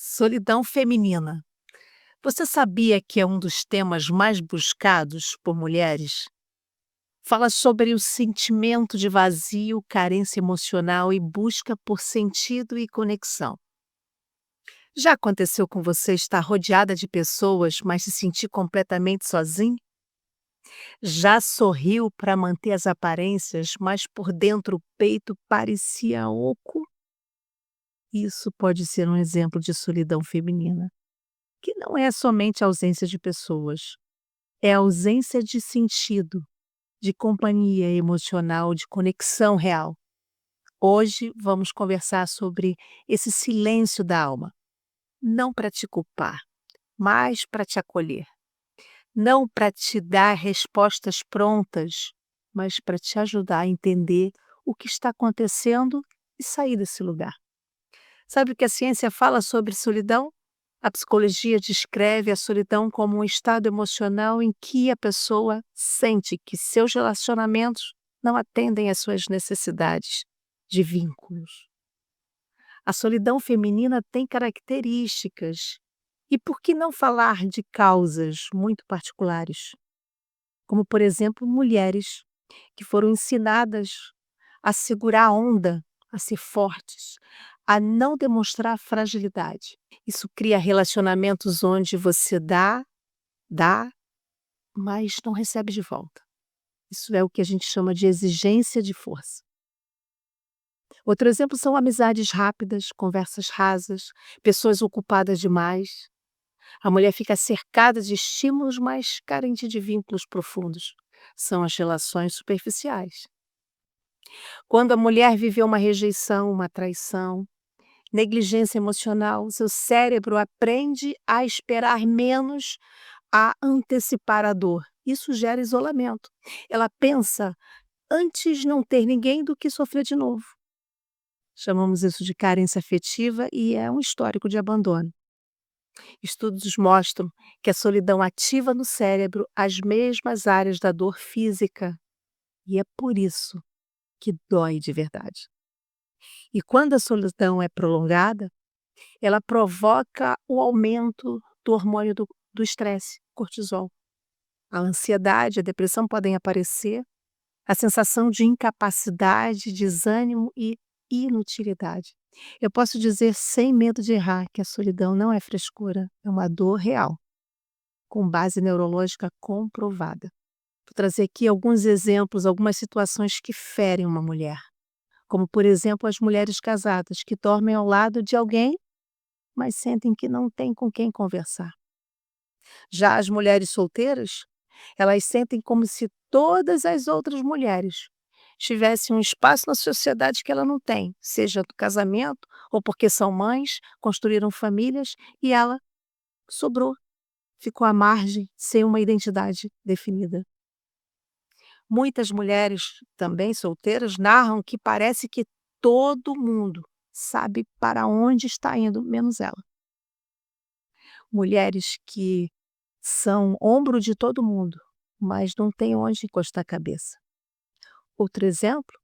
Solidão feminina. Você sabia que é um dos temas mais buscados por mulheres? Fala sobre o sentimento de vazio, carência emocional e busca por sentido e conexão. Já aconteceu com você estar rodeada de pessoas, mas se sentir completamente sozinho? Já sorriu para manter as aparências, mas por dentro o peito parecia oco? Isso pode ser um exemplo de solidão feminina, que não é somente a ausência de pessoas. É a ausência de sentido, de companhia emocional, de conexão real. Hoje vamos conversar sobre esse silêncio da alma, não para te culpar, mas para te acolher. Não para te dar respostas prontas, mas para te ajudar a entender o que está acontecendo e sair desse lugar. Sabe o que a ciência fala sobre solidão? A psicologia descreve a solidão como um estado emocional em que a pessoa sente que seus relacionamentos não atendem às suas necessidades de vínculos. A solidão feminina tem características. E por que não falar de causas muito particulares? Como, por exemplo, mulheres que foram ensinadas a segurar a onda, a ser fortes, a não demonstrar fragilidade. Isso cria relacionamentos onde você dá, mas não recebe de volta. Isso é o que a gente chama de exigência de força. Outro exemplo são amizades rápidas, conversas rasas, pessoas ocupadas demais. A mulher fica cercada de estímulos, mas carente de vínculos profundos. São as relações superficiais. Quando a mulher viveu uma rejeição, uma traição, negligência emocional, seu cérebro aprende a esperar menos, a antecipar a dor. Isso gera isolamento. Ela pensa antes não ter ninguém do que sofrer de novo. Chamamos isso de carência afetiva e é um histórico de abandono. Estudos mostram que a solidão ativa no cérebro as mesmas áreas da dor física e é por isso que dói de verdade. E quando a solidão é prolongada, ela provoca o aumento do hormônio do estresse, cortisol. A ansiedade, a depressão podem aparecer, a sensação de incapacidade, desânimo e inutilidade. Eu posso dizer sem medo de errar que a solidão não é frescura, é uma dor real, com base neurológica comprovada. Vou trazer aqui alguns exemplos, algumas situações que ferem uma mulher, como por exemplo as mulheres casadas que dormem ao lado de alguém, mas sentem que não têm com quem conversar. Já as mulheres solteiras, elas sentem como se todas as outras mulheres tivessem um espaço na sociedade que ela não tem, seja do casamento ou porque são mães, construíram famílias e ela sobrou, ficou à margem, sem uma identidade definida. Muitas mulheres, também solteiras, narram que parece que todo mundo sabe para onde está indo, menos ela. Mulheres que são ombro de todo mundo, mas não têm onde encostar a cabeça. Outro exemplo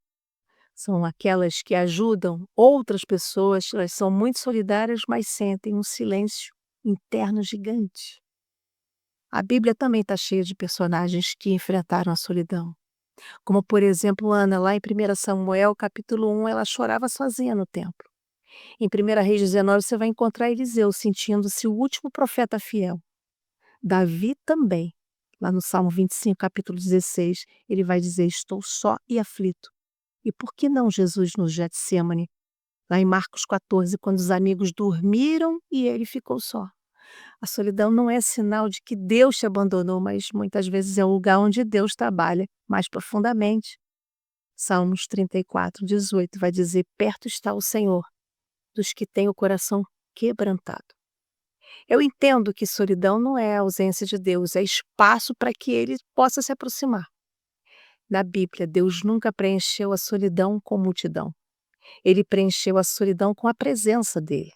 são aquelas que ajudam outras pessoas, elas são muito solidárias, mas sentem um silêncio interno gigante. A Bíblia também está cheia de personagens que enfrentaram a solidão. Como, por exemplo, Ana, lá em 1 Samuel, capítulo 1, ela chorava sozinha no templo. Em 1 Reis 19, você vai encontrar Eliseu sentindo-se o último profeta fiel. Davi também, lá no Salmo 25, capítulo 16, ele vai dizer: estou só e aflito. E por que não Jesus no Getsêmani, lá em Marcos 14, quando os amigos dormiram e ele ficou só? A solidão não é sinal de que Deus te abandonou, mas muitas vezes é o lugar onde Deus trabalha mais profundamente. Salmos 34, 18 vai dizer: perto está o Senhor dos que têm o coração quebrantado. Eu entendo que solidão não é a ausência de Deus, é espaço para que ele possa se aproximar. Na Bíblia, Deus nunca preencheu a solidão com multidão. Ele preencheu a solidão com a presença dele.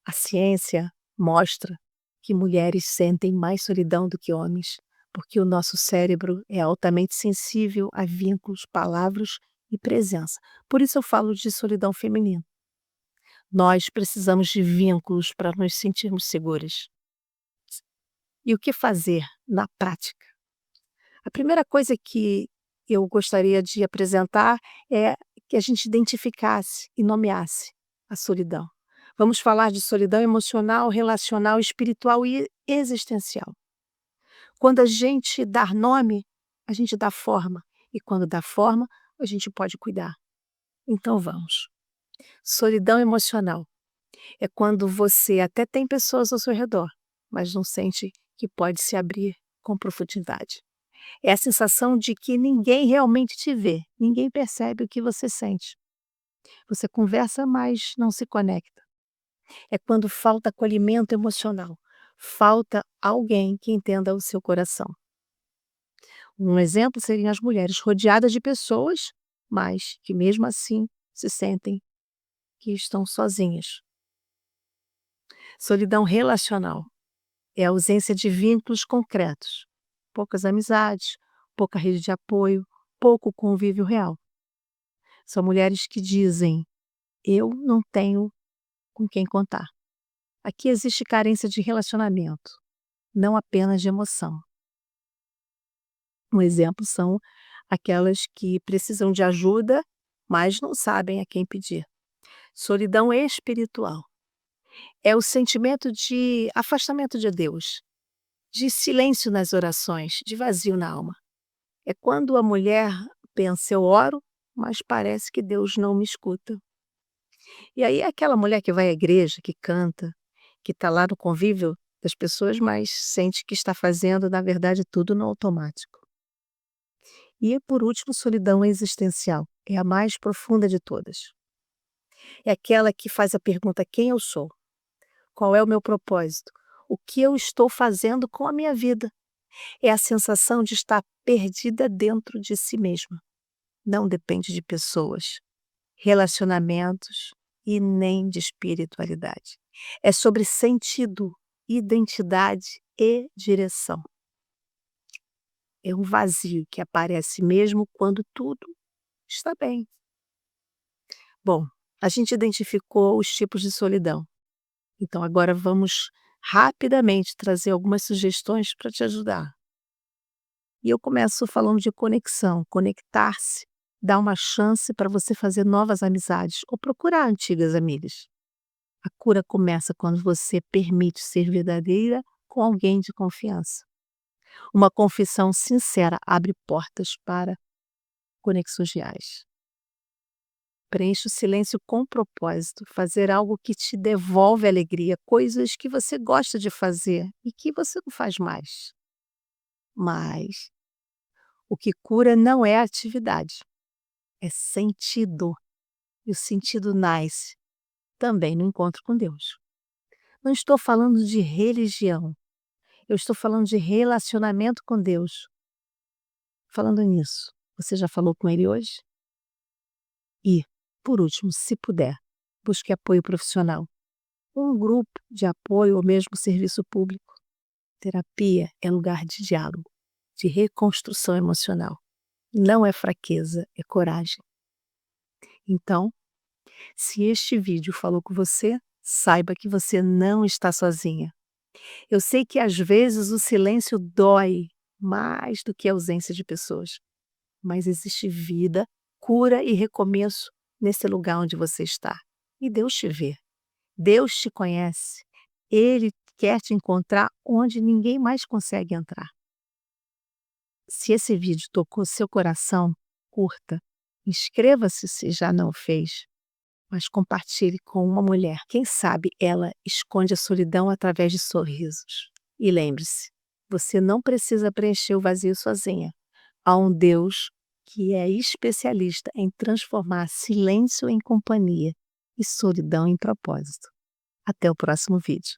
A ciência mostra que mulheres sentem mais solidão do que homens, porque o nosso cérebro é altamente sensível a vínculos, palavras e presença. Por isso eu falo de solidão feminina. Nós precisamos de vínculos para nos sentirmos seguras. E o que fazer na prática? A primeira coisa que eu gostaria de apresentar é que a gente identificasse e nomeasse a solidão. Vamos falar de solidão emocional, relacional, espiritual e existencial. Quando a gente dá nome, a gente dá forma. E quando dá forma, a gente pode cuidar. Então vamos. Solidão emocional é quando você até tem pessoas ao seu redor, mas não sente que pode se abrir com profundidade. É a sensação de que ninguém realmente te vê, ninguém percebe o que você sente. Você conversa, mas não se conecta. É quando falta acolhimento emocional, falta alguém que entenda o seu coração. Um exemplo seriam as mulheres rodeadas de pessoas, mas que mesmo assim se sentem que estão sozinhas. Solidão relacional é a ausência de vínculos concretos, poucas amizades, pouca rede de apoio, pouco convívio real. São mulheres que dizem: eu não tenho com quem contar. Aqui existe carência de relacionamento, não apenas de emoção. Um exemplo são aquelas que precisam de ajuda, mas não sabem a quem pedir. Solidão espiritual é o sentimento de afastamento de Deus, de silêncio nas orações, de vazio na alma. É quando a mulher pensa: eu oro, mas parece que Deus não me escuta. E aí é aquela mulher que vai à igreja, que canta, que está lá no convívio das pessoas, mas sente que está fazendo, na verdade, tudo no automático. E, por último, solidão existencial. É a mais profunda de todas. É aquela que faz a pergunta: quem eu sou? Qual é o meu propósito? O que eu estou fazendo com a minha vida? É a sensação de estar perdida dentro de si mesma. Não depende de pessoas, relacionamentos e nem de espiritualidade. É sobre sentido, identidade e direção. É um vazio que aparece mesmo quando tudo está bem. Bom, a gente identificou os tipos de solidão. Então agora vamos rapidamente trazer algumas sugestões para te ajudar. E eu começo falando de conexão, conectar-se, dar uma chance para você fazer novas amizades ou procurar antigas amigas. A cura começa quando você permite ser verdadeira com alguém de confiança. Uma confissão sincera abre portas para conexões reais. Preencha o silêncio com propósito, fazer algo que te devolve alegria, coisas que você gosta de fazer e que você não faz mais. Mas o que cura não é a atividade, é sentido. E o sentido nasce também no encontro com Deus. Não estou falando de religião, eu estou falando de relacionamento com Deus. Falando nisso, você já falou com Ele hoje? E, por último, se puder, busque apoio profissional. Um grupo de apoio ou mesmo serviço público. Terapia é lugar de diálogo, de reconstrução emocional. Não é fraqueza, é coragem. Então, se este vídeo falou com você, saiba que você não está sozinha. Eu sei que às vezes o silêncio dói mais do que a ausência de pessoas, mas existe vida, cura e recomeço nesse lugar onde você está. E Deus te vê, Deus te conhece, Ele quer te encontrar onde ninguém mais consegue entrar. Se esse vídeo tocou seu coração, curta, inscreva-se se já não o fez, mas compartilhe com uma mulher. Quem sabe ela esconde a solidão através de sorrisos. E lembre-se, você não precisa preencher o vazio sozinha. Há um Deus que é especialista em transformar silêncio em companhia e solidão em propósito. Até o próximo vídeo.